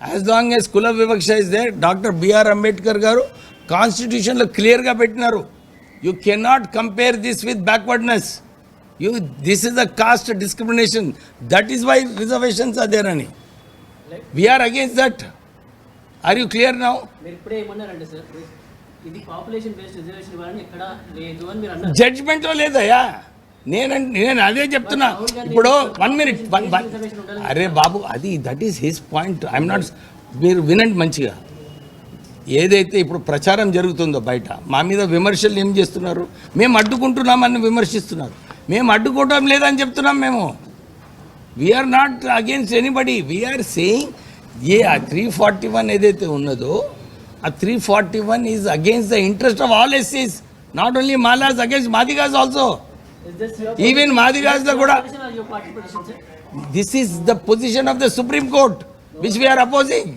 As long as కుల వివక్ష is there, doctor BR Ambedkar garu కాన్స్టిట్యూషన్లో క్లియర్గా పెట్టినారు, you cannot compare this with backwardness, this is the caste discrimination, that is why reservations are there అని. We are against that. Are you clear now? మీరు ఇప్పుడే ఏమన్నారంటే sir, ఇది పాపులేషన్ బేస్డ్ రిజర్వేషన్ ఇవ్వాలని ఎక్కడ లేదు అని మీరు అన్నారు. జడ్జ్మెంట్లో లేదయ్యా, నేను అదే చెప్తున్నా. ఇప్పుడు 1 minute, అరే బాబు, అది that is his point. I'm not, మీరు వినండి మంచిగా. ఏదైతే ఇప్పుడు ప్రచారం జరుగుతుందో బయట, మా మీద విమర్శలు ఏం చేస్తున్నారు, మేము అడ్డుకుంటున్నామని విమర్శిస్తున్నారు. మేము అడ్డుకోవడం లేదని చెప్తున్నాం. మేము we're not against anybody, we're saying ఆ 341 ఏదైతే ఉన్నదో ఆ 341 is against the interest of all ఎస్సీస్, not only Malas, against Madigas also. Even మాదిగాస్లో కూడా this is the position of the Supreme Court which we're opposing.